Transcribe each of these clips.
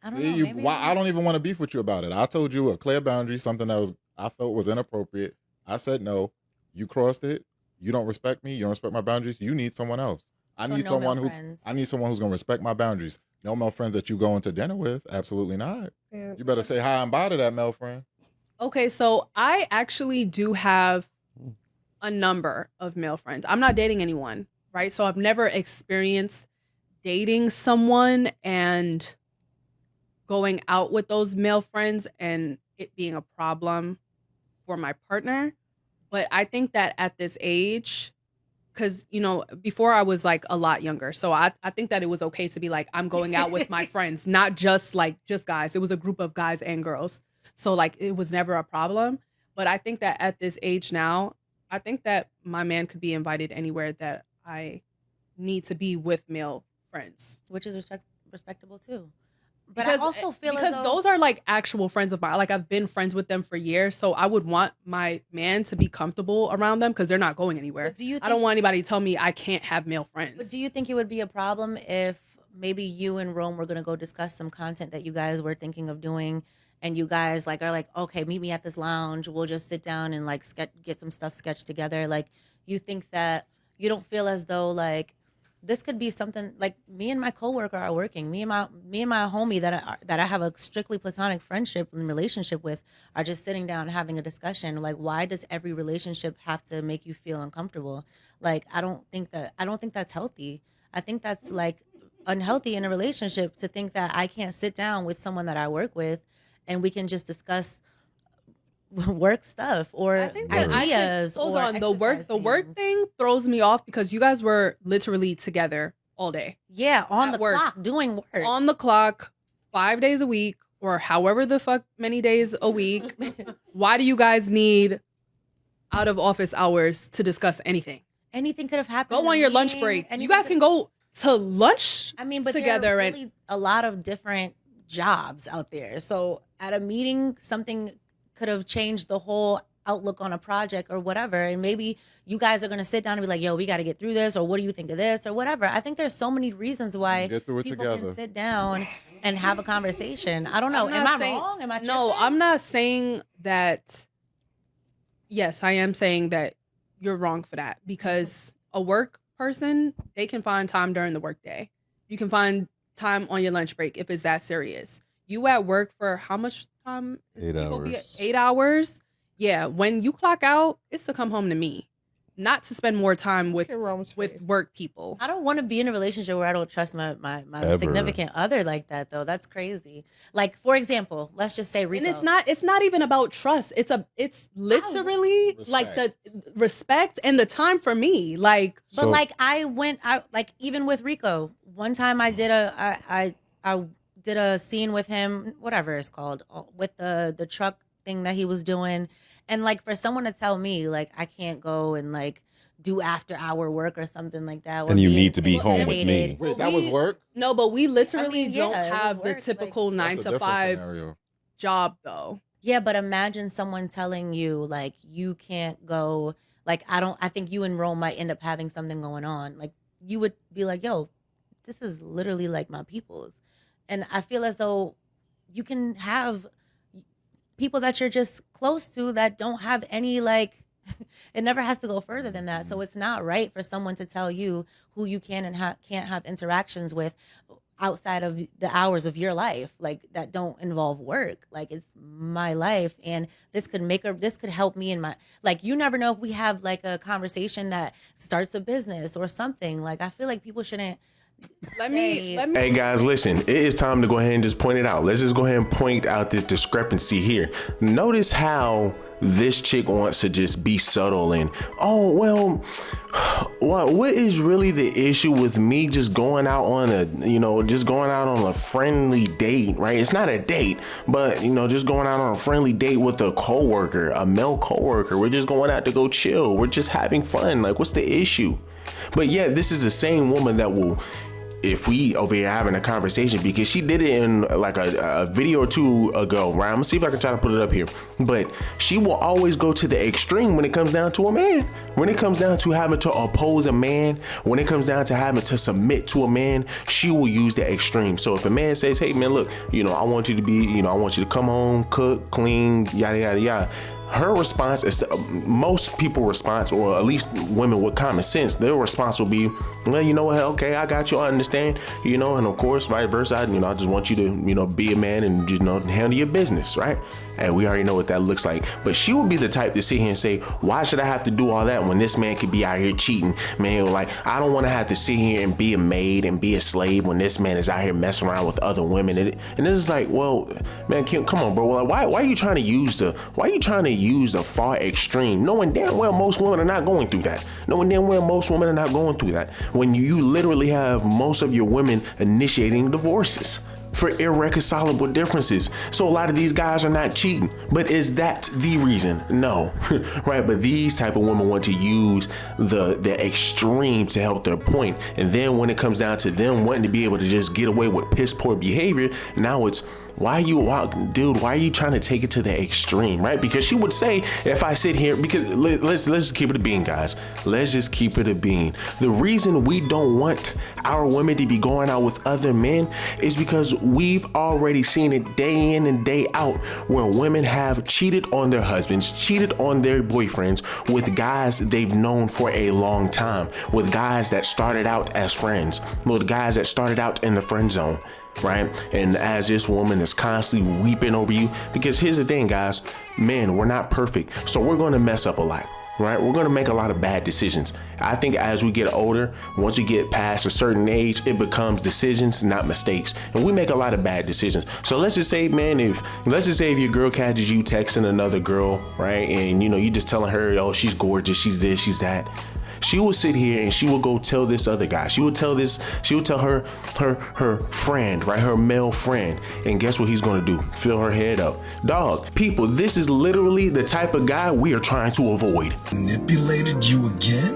I don't See, know. you, Maybe why I'm I not. don't even want to beef with you about it. I told you a clear boundary, something that was I felt was inappropriate. I said no. You crossed it. You don't respect me. You don't respect my boundaries. You need someone else. I So need no male someone who's friends. I need someone who's gonna respect my boundaries. No male friends that you go into dinner with. Absolutely not. Yeah. You better say hi and bye to that male friend. Okay, so I actually do have a number of male friends. I'm not dating anyone, right? So I've never experienced dating someone and going out with those male friends and it being a problem for my partner. But I think that at this age, because, before I was like a lot younger. So I think that it was okay to be like, I'm going out with my friends, not just just guys. It was a group of guys and girls. So like it was never a problem. But I think that at this age now, I think that my man could be invited anywhere that I need to be with male friends. Which is respectable too. But Because I also feel because as though those are like actual friends of mine. Like I've been friends with them for years, so I would want my man to be comfortable around them because they're not going anywhere. But do you I don't think- want anybody to tell me I can't have male friends. But do you think it would be a problem if maybe you and Rome were gonna go discuss some content that you guys were thinking of doing, and you guys like are like, okay, meet me at this lounge. We'll just sit down and like get some stuff sketched together. Like, you think that you don't feel as though like this could be something like me and my coworker are working. Me and my homie that I have a strictly platonic friendship and relationship with are just sitting down and having a discussion. Like, why does every relationship have to make you feel uncomfortable? Like, I don't think that's healthy. I think that's like unhealthy in a relationship to think that I can't sit down with someone that I work with and we can just discuss work stuff or ideas. Hold or on, the work exercise things. thing throws me off because you guys were literally together all day. Yeah, on At the work. clock doing work. On the clock, 5 days a week, or however the fuck many days a week. Why do you guys need out of office hours to discuss anything? Anything could have happened. Go in a on your lunch meeting, break. You anything guys could- can go to lunch I mean, but together there are and really a lot of different jobs out there. So at a meeting, something could have changed the whole outlook on a project or whatever. And maybe you guys are going to sit down and be like, yo, we got to get through this, or what do you think of this, or whatever. I think there's so many reasons why Get through it people together. can sit down and have a conversation. I don't know. I'm Am not I saying- wrong? Am I No, tripping? I'm not saying that. Yes, I am saying that you're wrong for that because a work person, they can find time during the workday. You can find time on your lunch break if it's that serious. You at work for how much time? 8 People be- hours. 8 hours. Yeah, when you clock out, it's to come home to me, not to spend more time with with with work people. I don't want to be in a relationship where I don't trust my Ever. significant other like that, though. That's crazy. Like, for example, let's just say Rico. And it's not even about trust. It's literally like the respect and the time for me. Like, But like I like even with Rico, one time I did I did a scene with him, whatever it's called, with the truck thing that he was doing, and like for someone to tell me like I can't go and like do after hour work or something like that, or And you be need to be home with intimidated. me. Wait, that was work? No, but we literally I mean, don't yeah, it was have the work, typical like- 9 That's a to different 5 scenario. job though. Yeah, but imagine someone telling you like you can't go. Like I think you and Rome might end up having something going on. Like you would be like, yo, this is literally like my people's. And I feel as though you can have people that you're just close to that don't have any like it never has to go further than that. So it's not right for someone to tell you who you can and can't have interactions with outside of the hours of your life, like that don't involve work. Like it's my life, and this could help me in my, like, you never know if we have like a conversation that starts a business or something. Like I feel like people shouldn't Let me Hey guys, listen, it is time to go ahead and just point it out. Let's just go ahead and point out this discrepancy here. Notice how this chick wants to just be subtle and, oh, well, what is really the issue with me just going out on a friendly date, right? It's not a date, but, just going out on a friendly date with a coworker, a male coworker. We're just going out to go chill. We're just having fun. Like, what's the issue? But yeah, this is the same woman that will if we over here having a conversation, because she did it in like a video or two ago, right? I'm gonna see if I can try to put it up here. But she will always go to the extreme when it comes down to a man. When it comes down to having to oppose a man, when it comes down to having to submit to a man, she will use the extreme. So if a man says, hey man, look, I want you to be, I want you to come home, cook, clean, yada, yada, yada. Her response is, most people's response, or at least women with common sense, their response will be, well, you know what, okay, I got you, I understand, and of course, vice versa, I just want you to, be a man and, handle your business, right? And we already know what that looks like. But she would be the type to sit here and say, why should I have to do all that when this man could be out here cheating? Man, like, I don't want to have to sit here and be a maid and be a slave when this man is out here messing around with other women. And this is like, well, man, Kim, come on, bro. Like, why are you trying to use the far extreme, knowing damn well most women are not going through that? Knowing damn well most women are not going through that. When you literally have most of your women initiating divorces for irreconcilable differences. So a lot of these guys are not cheating, but is that the reason? No, right? But these type of women want to use the extreme to help their point. And then when it comes down to them wanting to be able to just get away with piss poor behavior, now it's, why are you trying to take it to the extreme, right? Because she would say, if I sit here, because let's just keep it a bean, guys. Let's just keep it a bean. The reason we don't want our women to be going out with other men is because we've already seen it day in and day out where women have cheated on their husbands, cheated on their boyfriends with guys they've known for a long time, with guys that started out as friends, with guys that started out in the friend zone. Right? And as this woman is constantly weeping over you, because here's the thing, guys, men, we're not perfect. So we're going to mess up a lot, right? We're going to make a lot of bad decisions. I think as we get older, once we get past a certain age, it becomes decisions, not mistakes. And we make a lot of bad decisions. So let's just say, man, if your girl catches you texting another girl, right? And, you just telling her, oh, she's gorgeous, she's this, she's that. She will sit here and she will go tell this other guy. She will tell her friend, right? Her male friend. And guess what he's going to do? Fill her head up. Dog, people, this is literally the type of guy we are trying to avoid. Manipulated you again?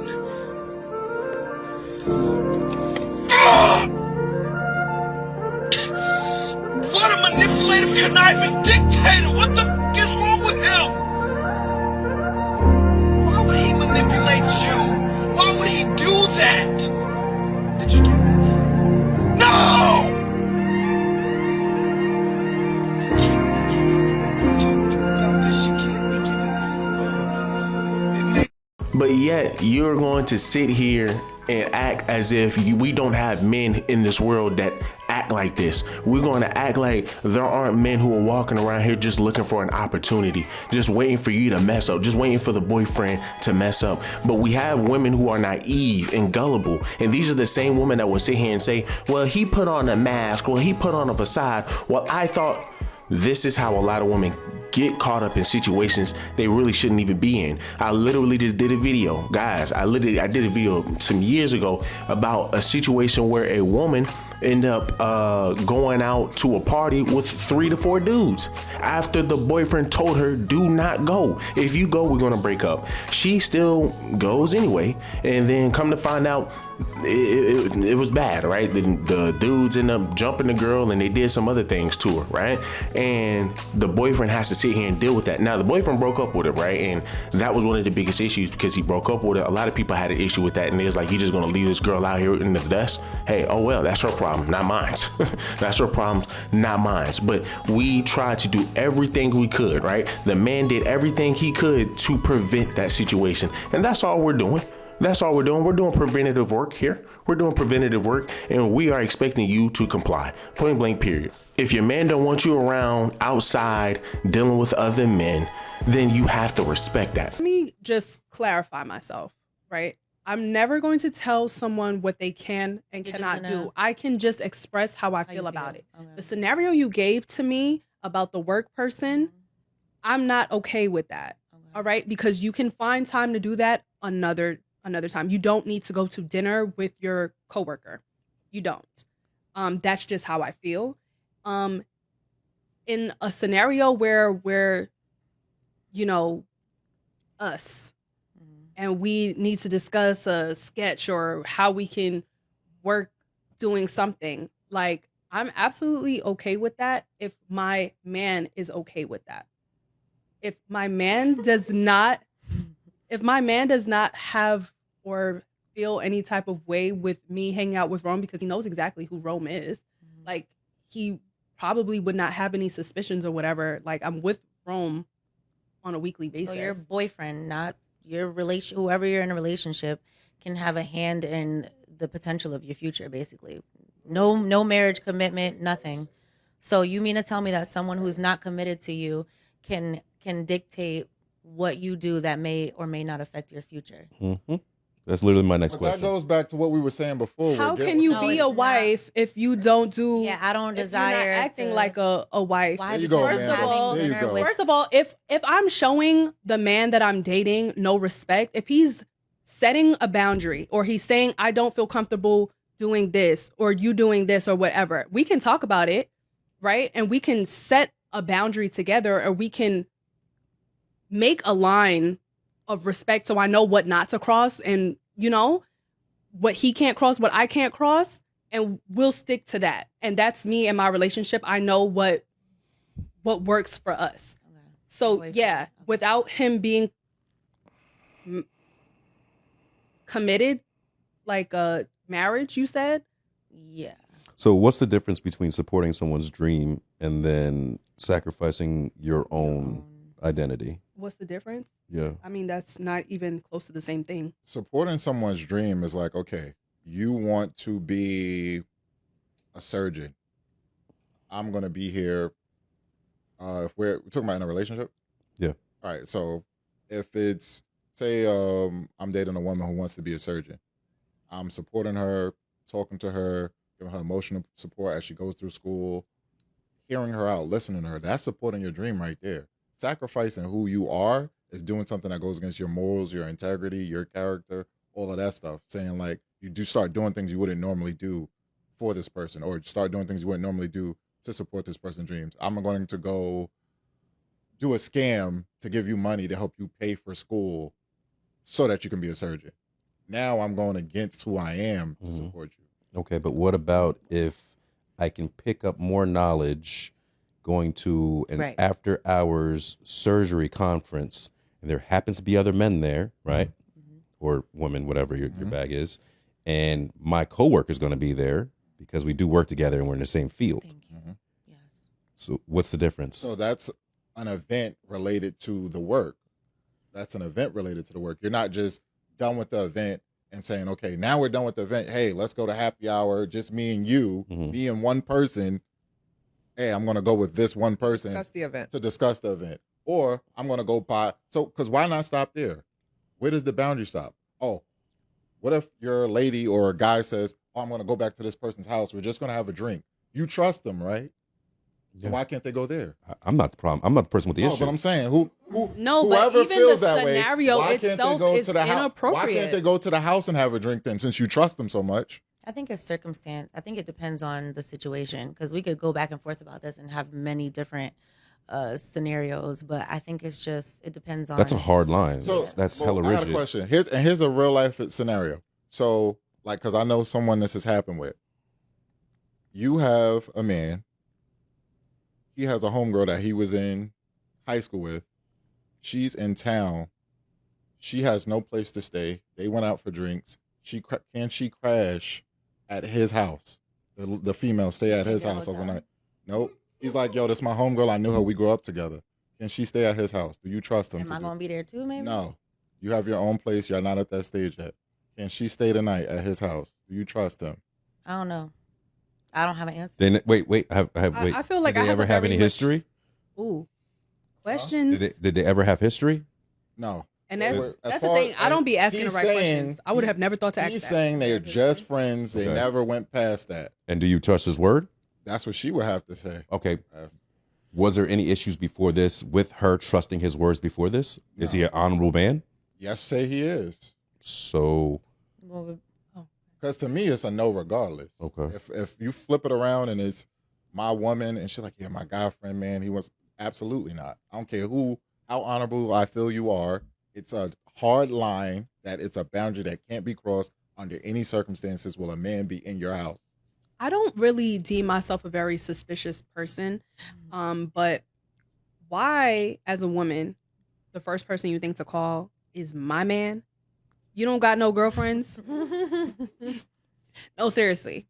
What a manipulative, conniving dictator! What the f is wrong with him? Why would he manipulate you? Why would he do that? Did you do that? No! You can't be giving me. I told you about this. You can't be giving me love. But yet you're going to sit here and act as if we don't have men in this world that act like this. We're going to act like there aren't men who are walking around here just looking for an opportunity, just waiting for you to mess up, just waiting for the boyfriend to mess up. But we have women who are naive and gullible. And these are the same women that will sit here and say, well, he put on a mask, well, he put on a facade. Well, I thought. This is how a lot of women get caught up in situations they really shouldn't even be in. I literally just did a video, guys. I did a video some years ago about a situation where a woman ended up going out to a party with 3 to 4 dudes after the boyfriend told her, do not go. If you go, we're gonna break up. She still goes anyway, and then come to find out it was bad, right? The dudes end up jumping the girl and they did some other things to her, right? And the boyfriend has to sit here and deal with that. Now, the boyfriend broke up with her, right? And that was one of the biggest issues because he broke up with her. A lot of people had an issue with that, and it was like, you just gonna leave this girl out here in the dust? Hey, oh well, that's her problem, not mine. That's her problem, not mine. But we tried to do everything we could, right? The man did everything he could to prevent that situation. And that's all we're doing. That's all we're doing. We're doing preventative work here. We're doing preventative work, and we are expecting you to comply. Point blank, period. If your man don't want you around outside dealing with other men, then you have to respect that. Let me just clarify myself, right? I'm never going to tell someone what they can and cannot do. I can just express how I feel about it. Okay. The scenario you gave to me about the work person, I'm not okay with that. Okay. All right? Because you can find time to do that another time. You don't need to go to dinner with your coworker. You don't. That's just how I feel. In a scenario where we're, us, and we need to discuss a sketch or how we can work doing something. Like, I'm absolutely okay with that if my man is okay with that. If my man does not have or feel any type of way with me hanging out with Rome, because he knows exactly who Rome is, like, he probably would not have any suspicions or whatever. Like, I'm with Rome on a weekly basis. So your boyfriend, not your relation, whoever you're in a relationship, can have a hand in the potential of your future, basically. No marriage commitment, nothing. So you mean to tell me that someone who's not committed to you can dictate what you do that may or may not affect your future? Mm-hmm. That's literally my next But question. that goes back to what we were saying before. How where can you No, be it's a not. wife if you don't do? Yeah, I don't if you're desire not acting to- like a wife. Why? There you go, Because man. First of all- There you dinner go. with- First of all, if I'm showing the man that I'm dating no respect, if he's setting a boundary or he's saying I don't feel comfortable doing this or you doing this or whatever, we can talk about it, right? And we can set a boundary together, or we can make a line of respect so I know what not to cross, and what he can't cross, what I can't cross, and we'll stick to that. And that's me and my relationship. I know what works for us. Okay. So Boyfriend. yeah, Okay. without him being committed, like a marriage, you said. Yeah. So what's the difference between supporting someone's dream and then sacrificing your own identity? What's the difference? Yeah. I mean, that's not even close to the same thing. Supporting someone's dream is like, okay, you want to be a surgeon. I'm going to be here. If we're talking about in a relationship. Yeah. All right. So if it's, say, I'm dating a woman who wants to be a surgeon, I'm supporting her, talking to her, giving her emotional support as she goes through school, hearing her out, listening to her. That's supporting your dream right there. Sacrificing who you are is doing something that goes against your morals, your integrity, your character, all of that stuff. Saying like you do start doing things you wouldn't normally do for this person, or start doing things you wouldn't normally do to support this person's dreams. I'm going to go do a scam to give you money to help you pay for school so that you can be a surgeon. Now I'm going against who I am to support you. Okay, but what about if I can pick up more knowledge going to an Right. after hours surgery conference, and there happens to be other men there, right? Mhm. Or women, whatever your bag is, and my coworker is going to be there because we do work together and we're in the same field. Thank you. Mhm. Yes. So what's the difference? So that's an event related to the work. That's an event related to the work. You're not just done with the event and saying, okay, now we're done with the event. Hey, let's go to happy hour. Just me and you, Mhm. me and one person. Hey, I'm going to go with this one person Discuss the event. to discuss the event. Or I'm going to go buy. So, because why not stop there? Where does the boundary stop? Oh, what if your lady or a guy says, oh, I'm going to go back to this person's house. We're just going to have a drink. You trust them, right? So Yeah. why can't they go there? I'm not the problem. I'm not the person with the No, issue. but I'm saying who No, whoever but even feels the that way, scenario why can't they itself go is to the house? Why inappropriate. can't they go to the house and have a drink then, since you trust them so much? I think it's circumstance. I think it depends on the situation, because we could go back and forth about this and have many different scenarios. But I think it's just, it depends on. That's a hard line. So that's well, hella I got rigid. a question. Here's a real life scenario. So like, because I know someone this has happened with. You have a man. He has a homegirl that he was in high school with. She's in town. She has no place to stay. They went out for drinks. Can she crash at his house? The female stay at his Get a house hotel. overnight. Nope. He's like, yo, this is my homegirl. I knew her. We grew up together. Can she stay at his house? Do you trust him? Am I do? going to be there too, maybe? No. You have your own place. You're not at that stage yet. Can she stay the night at his house? Do you trust him? I don't know. I don't have an answer. Then wait. Wait. I feel like did I they have ever a have very any much- history? Ooh, questions. Did they ever have history? No. And that's As that's the far- thing. I don't be asking the he's right saying- questions. I would have never thought to ask He's that. saying they're just friends. They Okay. never went past that. And do you trust his word? That's what she would have to say. Okay. Was there any issues before this with her trusting his words before this? Is he an honorable man? Yes, say he is. So Well, Because to me, it's a no regardless. okay. If you flip it around and it's my woman and she's like, yeah, my guy friend, man, he was absolutely not. I don't care how honorable I feel you are. It's a hard line that it's a boundary that can't be crossed under any circumstances will a man be in your house. I don't really deem myself a very suspicious person. But why, as a woman, the first person you think to call is my man? You don't got no girlfriends? No, seriously.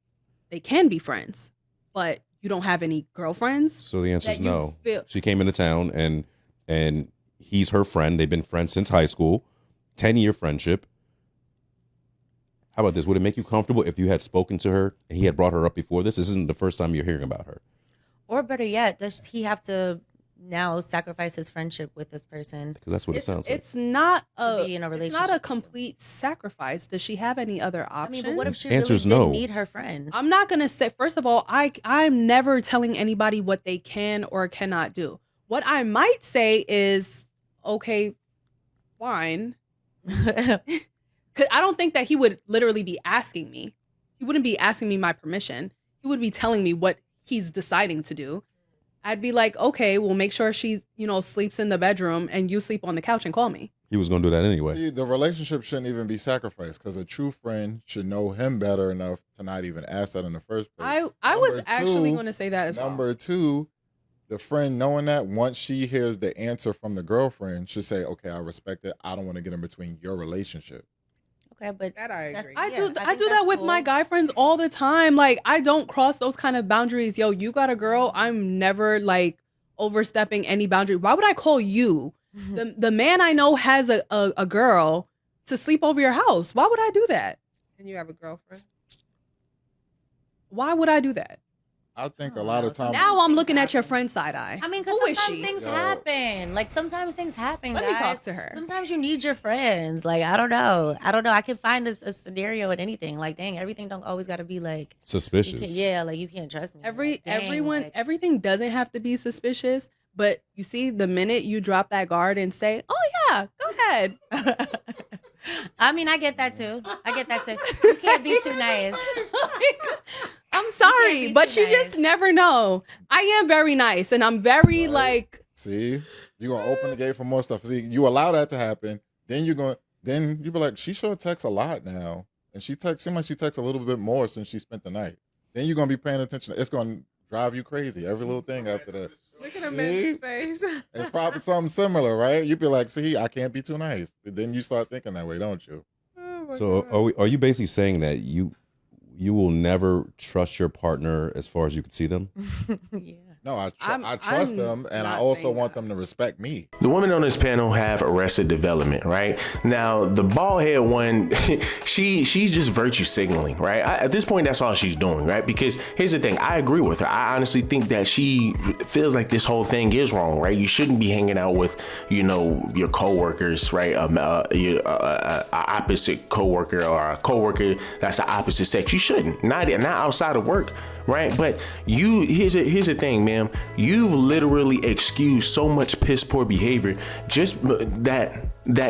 They can be friends, but you don't have any girlfriends? So the answer is that you no. feel- She came into town and he's her friend. They've been friends since high school, 10-year friendship. How about this? Would it make you comfortable if you had spoken to her and he had brought her up before this? This isn't the first time you're hearing about her. Or better yet, does he have to now sacrifice his friendship with this person? Because that's what it sounds like. It's not To a be in a It's not relationship. a complete sacrifice. Does she have any other I options? mean, but what if she Answer's really did no. need her friend? I'm not gonna say. First of all, I'm never telling anybody what they can or cannot do. What I might say is, okay, fine, because I don't think that he would literally be asking me. He wouldn't be asking me my permission. He would be telling me what he's deciding to do. I'd be like, okay, well, make sure she, sleeps in the bedroom and you sleep on the couch and call me. He was going to do that anyway. See, the relationship shouldn't even be sacrificed because a true friend should know him better enough to not even ask that in the first place. I was Number actually two- going to say that as well. Number two, the friend knowing that once she hears the answer from the girlfriend should say, okay, I respect it. I don't want to get in between your relationship. Okay, but That I that's- agree. I yeah, do think I do that that's with my cool. guy friends all the time. Like, I don't cross those kind of boundaries. Yo, you got a girl. I'm never like overstepping any boundary. Why would I call you, the man I know has a girl, to sleep over your house? Why would I do that? And you have a girlfriend? Why would I do that? I think Oh, a lot no. of times. Now I'm things looking at your happen. friend side eye. I mean, because Who is sometimes she? things Yo. happen. Like sometimes things happen. Let me guys. talk to her. Sometimes you need your friends. Like I don't know. I can find a scenario in anything. Like dang, everything don't always got to be like you Suspicious. can't, yeah. Like you can't trust me. Like, dang, Everyone, like- everything doesn't have to be suspicious. But you see, the minute you drop that guard and say, "Oh yeah, go ahead," I mean, I get that too. You can't be too nice. I'm sorry, be but too you just nice. never know. I am very nice, and I'm very Right. like. See, you're gonna open the gate for more stuff. See, you allow that to happen, then you be like, she sure texts a lot now, and seems like she texts a little bit more since she spent the night. Then you're gonna be paying attention. It's gonna drive you crazy. Every little thing after that. Look at him See? in his face. It's probably something similar, right? You'd be like, see, I can't be too nice. Then you start thinking that way, don't you? Oh my So God. are you basically saying that you will never trust your partner as far as you can see them? Yeah. No, I I'm trust them, and I not also saying want that. them to respect me. The women on this panel have Arrested Development, right? Now, the bald head one, she's just virtue signaling, right? At this point, that's all she's doing, right? Because here's the thing, I agree with her. I honestly think that she feels like this whole thing is wrong, right? You shouldn't be hanging out with, your coworkers, right? Your opposite coworker or a coworker that's the opposite sex. You shouldn't, not outside of work. Right, but here's the thing, ma'am. You've literally excused so much piss poor behavior just that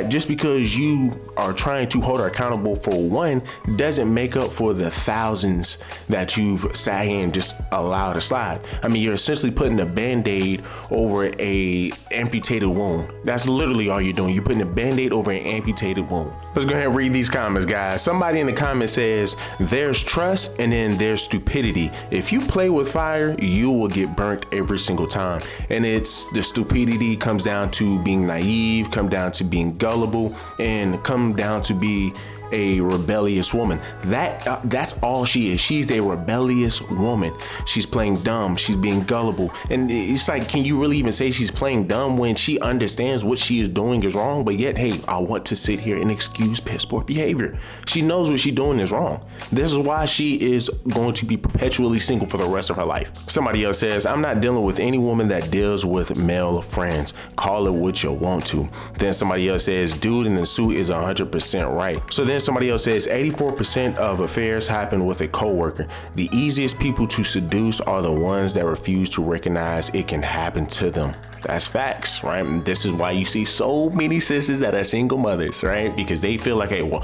just because you are trying to hold her accountable for one doesn't make up for the thousands that you've sat here and just allowed to slide. I mean, you're essentially putting a band-aid over a amputated wound. That's literally all you're doing. You're putting a band-aid over an amputated wound. Let's go ahead and read these comments, guys. Somebody in the comments says, there's trust and then there's stupidity. If you play with fire, you will get burnt every single time. And it's the stupidity comes down to being naive, come down to being gullible, and come down to be a rebellious woman. That's all she is. She's a rebellious woman. She's playing dumb. She's being gullible. And it's like, can you really even say she's playing dumb when she understands what she is doing is wrong? But yet, hey, I want to sit here and excuse piss poor behavior. She knows what she's doing is wrong. This is why she is going to be perpetually single for the rest of her life. Somebody else says, I'm not dealing with any woman that deals with male friends. Call it what you want to. Then somebody else says, dude in the suit is 100% right. So then somebody else says 84% of affairs happen with a coworker. The easiest people to seduce are the ones that refuse to recognize it can happen to them. That's facts, right? And this is why you see so many sisters that are single mothers, right? Because they feel like, hey, well,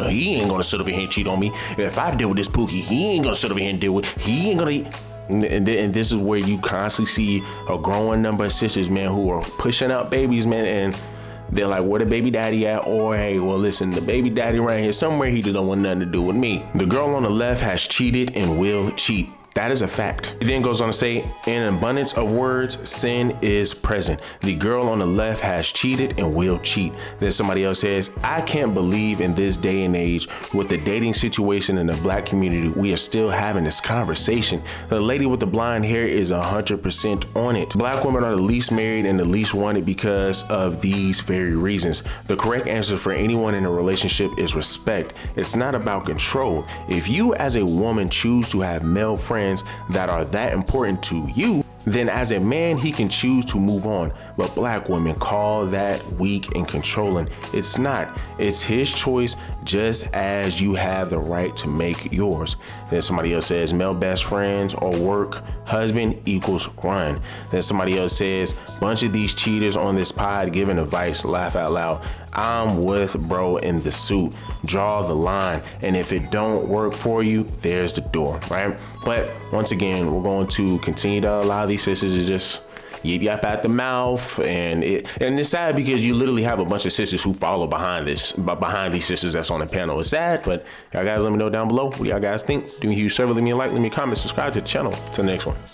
he ain't gonna sit over here and cheat on me. If I deal with this pookie, he ain't gonna sit over here and deal with. He ain't gonna. And this is where you constantly see a growing number of sisters, man, who are pushing out babies, man, and they're like, where the baby daddy at? Or, hey, well, listen, the baby daddy right here somewhere, he just don't want nothing to do with me. The girl on the left has cheated and will cheat. That is a fact. It then goes on to say, in an abundance of words, sin is present. The girl on the left has cheated and will cheat. Then somebody else says, I can't believe in this day and age with the dating situation in the black community, we are still having this conversation. The lady with the blonde hair is 100% on it. Black women are the least married and the least wanted because of these very reasons. The correct answer for anyone in a relationship is respect. It's not about control. If you as a woman choose to have male friends that are that important to you, then as a man, he can choose to move on. But black women call that weak and controlling. It's not. It's his choice, just as you have the right to make yours. Then somebody else says, male best friends or work husband equals run. Then somebody else says, bunch of these cheaters on this pod giving advice, laugh out loud. I'm with bro in the suit. Draw the line. And if it don't work for you, there's the door, right? But once again, we're going to continue to allow these sisters to just yip yap at the mouth, and it's sad because you literally have a bunch of sisters who follow behind these sisters that's on the panel. It's sad, but y'all guys let me know down below what y'all guys think. Do me a huge favor, leave me a like, leave me a comment, subscribe to the channel. Till the next one.